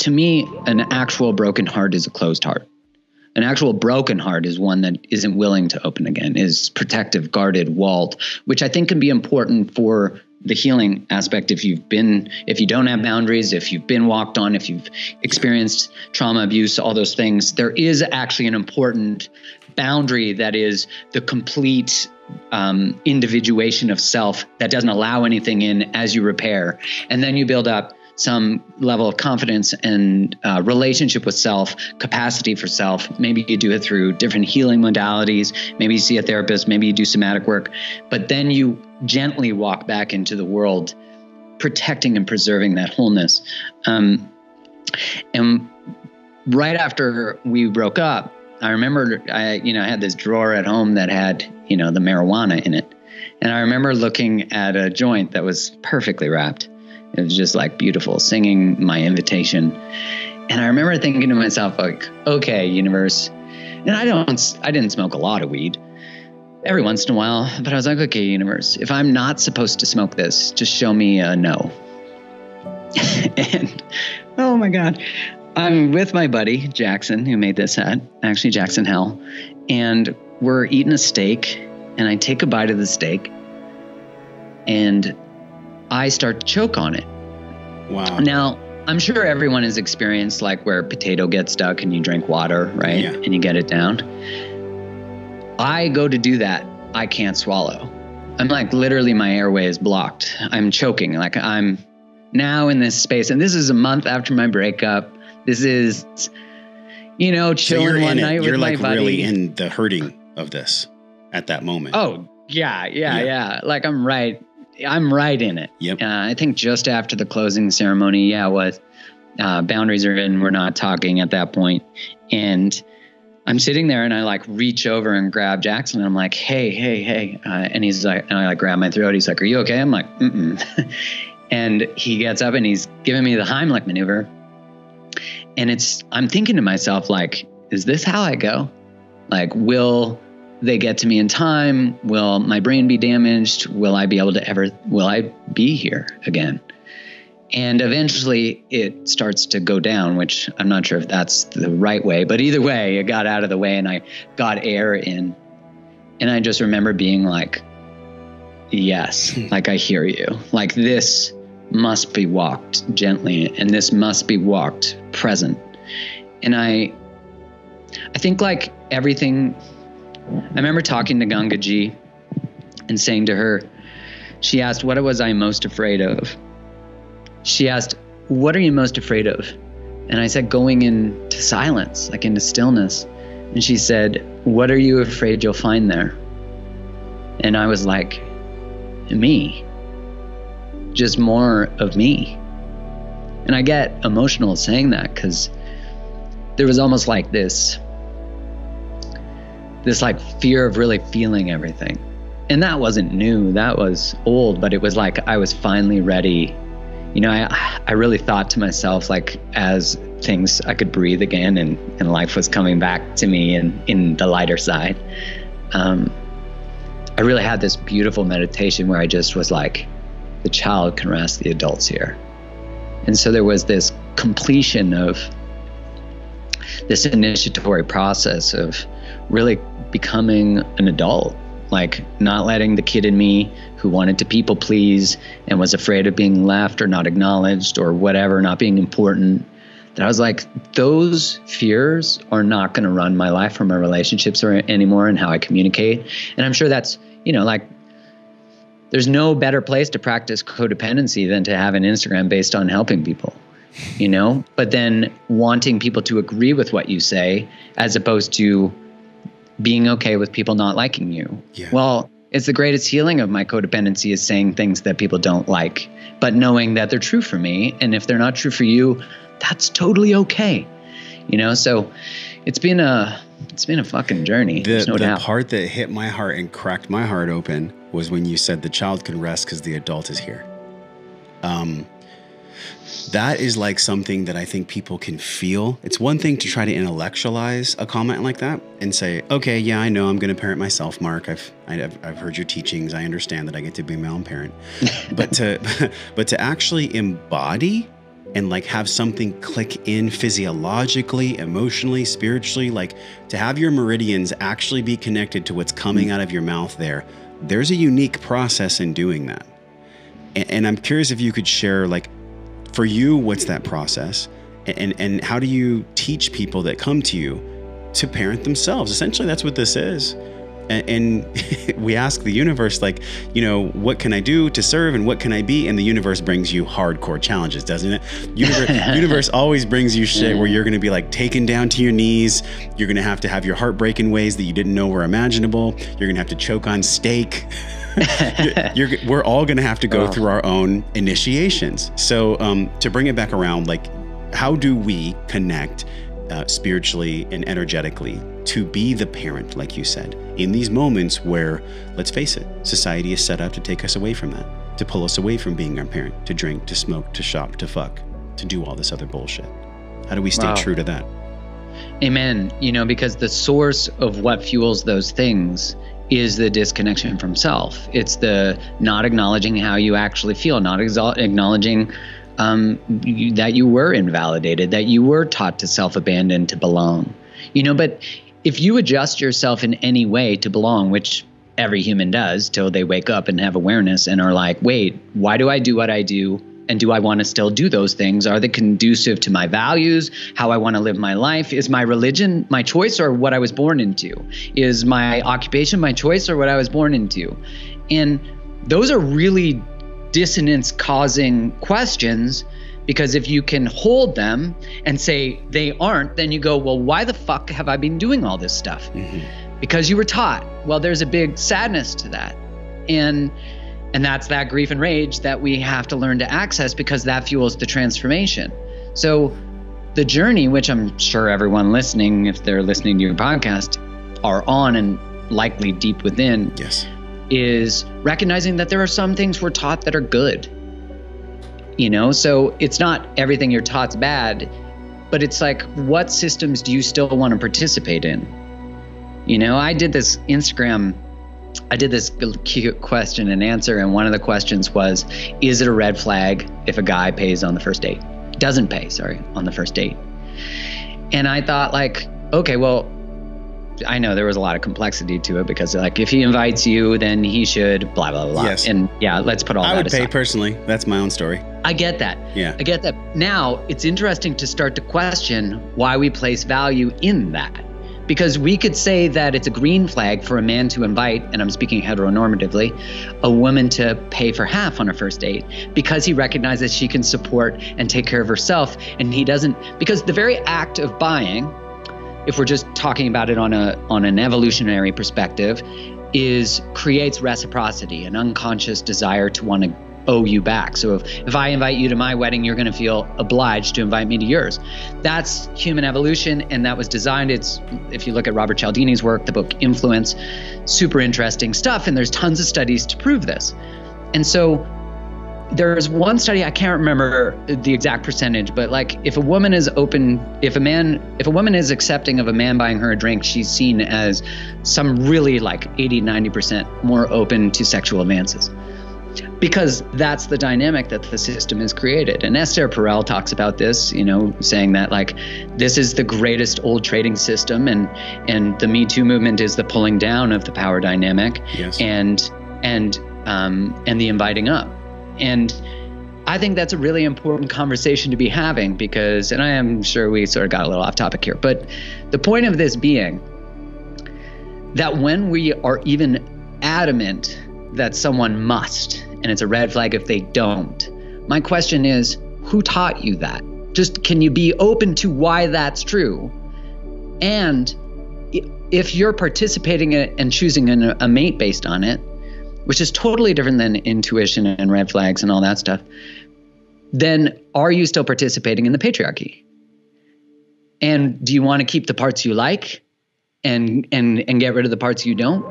to me, an actual broken heart is a closed heart. An actual broken heart is one that isn't willing to open again, is protective, guarded, walled, which I think can be important for the healing aspect. If you don't have boundaries, if you've been walked on, if you've experienced trauma, abuse, all those things, there is actually an important boundary that is the complete individuation of self that doesn't allow anything in as you repair. And then you build up some level of confidence and relationship with self, capacity for self. Maybe you do it through different healing modalities. Maybe you see a therapist, maybe you do somatic work, but then you gently walk back into the world, protecting and preserving that wholeness. And right after we broke up, I remember I had this drawer at home that had, the marijuana in it. And I remember looking at a joint that was perfectly wrapped. It was just like beautiful, singing my invitation. And I remember thinking to myself, like, okay, universe. And I didn't smoke a lot of weed, every once in a while, but I was like, okay, universe, if I'm not supposed to smoke this, just show me a no. And oh my God, I'm with my buddy, Jackson, who made this hat, actually Jackson Hell. And we're eating a steak and I take a bite of the steak and I start to choke on it. Wow. Now, I'm sure everyone has experienced like where a potato gets stuck and you drink water, right? Yeah. And you get it down. I go to do that. I can't swallow. I'm like, literally my airway is blocked. I'm choking. Like I'm now in this space. And this is a month after my breakup. This is, chilling one night with my buddy. You're like really in the hurting of this at that moment. Oh, yeah. Like I'm right in it. Yep. I think just after the closing ceremony, boundaries are in, we're not talking at that point. And I'm sitting there and I like reach over and grab Jackson and I'm like, hey. And he's like, and I like grab my throat. He's like, are you okay? I'm like, mm-mm. And he gets up and he's giving me the Heimlich maneuver. And I'm thinking to myself, like, is this how I go? Like, will they get to me in time? Will my brain be damaged? Will I be here again? And eventually it starts to go down, which I'm not sure if that's the right way, but either way, it got out of the way and I got air in. And I just remember being like, yes, like I hear you. Like this must be walked gently and this must be walked present. And I think like everything, I remember talking to Gangaji and saying to her, she asked, what was I most afraid of? She asked, what are you most afraid of? And I said, going into silence, like into stillness. And she said, what are you afraid you'll find there? And I was like, me. Just more of me. And I get emotional saying that because there was almost like this like fear of really feeling everything. And that wasn't new, that was old, but it was like I was finally ready. I really thought to myself, like as I could breathe again and life was coming back to me and in the lighter side. I really had this beautiful meditation where I just was like, the child can rest, the adult's here. And so there was this completion of this initiatory process of really becoming an adult, like not letting the kid in me who wanted to people please and was afraid of being left or not acknowledged or whatever, not being important, that I was like, those fears are not going to run my life or my relationships anymore and how I communicate. And I'm sure that's, like there's no better place to practice codependency than to have an Instagram based on helping people, but then wanting people to agree with what you say as opposed to being okay with people not liking you. Yeah. Well, it's the greatest healing of my codependency is saying things that people don't like, but knowing that they're true for me. And if they're not true for you, that's totally okay. So it's been a fucking journey. There's no doubt. The part that hit my heart and cracked my heart open was when you said the child can rest because the adult is here. That is like something that I think people can feel. It's one thing to try to intellectualize a comment like that and say, okay, yeah, I know I'm going to parent myself, Mark. I've heard your teachings. I understand that I get to be my own parent. but to actually embody and like have something click in physiologically, emotionally, spiritually, like to have your meridians actually be connected to what's coming out of your mouth there's a unique process in doing that. And I'm curious if you could share, like, for you, what's that process? And how do you teach people that come to you to parent themselves? Essentially, that's what this is. And we ask the universe, like, what can I do to serve and what can I be? And the universe brings you hardcore challenges, doesn't it? Universe always brings you shit where you're going to be like taken down to your knees. You're going to have your heart break in ways that you didn't know were imaginable. You're going to have to choke on steak. We're all going to have to go through our own initiations. So to bring it back around, like, how do we connect spiritually and energetically to be the parent, like you said, in these moments where, let's face it, society is set up to take us away from that, to pull us away from being our parent, to drink, to smoke, to shop, to fuck, to do all this other bullshit? How do we stay true to that? Amen. Because the source of what fuels those things is the disconnection from self. It's the not acknowledging how you actually feel, not acknowledging that you were invalidated, that you were taught to self-abandon, to belong. But if you adjust yourself in any way to belong, which every human does till they wake up and have awareness and are like, wait, why do I do what I do? And do I want to still do those things? Are they conducive to my values, how I want to live my life? Is my religion my choice or what I was born into? Is my occupation my choice or what I was born into? And those are really dissonance-causing questions, because if you can hold them and say they aren't, then you go, well, why the fuck have I been doing all this stuff? Because you were taught. Well, there's a big sadness to that. And that's that grief and rage that we have to learn to access, because that fuels the transformation. So the journey, which I'm sure everyone listening, if they're listening to your podcast, are on and likely deep within, yes, is recognizing that there are some things we're taught that are good. So it's not everything you're taught's bad, but it's like, what systems do you still want to participate in? I did this cute question and answer, and one of the questions was, is it a red flag if a guy pays on the first date? Doesn't pay, on the first date. And I thought, like, okay, well, I know there was a lot of complexity to it, because like, if he invites you, then he should blah, blah, blah. Yes. And yeah, let's put all that aside. I would pay personally. That's my own story. I get that. Yeah. I get that. Now it's interesting to start to question why we place value in that. Because we could say that it's a green flag for a man to invite, and I'm speaking heteronormatively, a woman to pay for half on a first date, because he recognizes she can support and take care of herself, and he doesn't, because the very act of buying, if we're just talking about it on an evolutionary perspective, creates reciprocity, an unconscious desire to want to owe you back. So if I invite you to my wedding, you're going to feel obliged to invite me to yours. That's human evolution, and that was designed. If you look at Robert Cialdini's work, the book Influence, super interesting stuff, and there's tons of studies to prove this. And so there's one study, I can't remember the exact percentage, but like, if a woman is accepting of a man buying her a drink, she's seen as some really like 80-90% more open to sexual advances, because that's the dynamic that the system has created. And Esther Perel talks about this, saying that like, this is the greatest old trading system, and the Me Too movement is the pulling down of the power dynamic. Yes. and the inviting up. And I think that's a really important conversation to be having, because, and I am sure we sort of got a little off topic here, but the point of this being that when we are even adamant that someone must, and it's a red flag if they don't, my question is, who taught you that? Just, can you be open to why that's true? And if you're participating in it and choosing a mate based on it, which is totally different than intuition and red flags and all that stuff, then are you still participating in the patriarchy? And do you want to keep the parts you like and get rid of the parts you don't?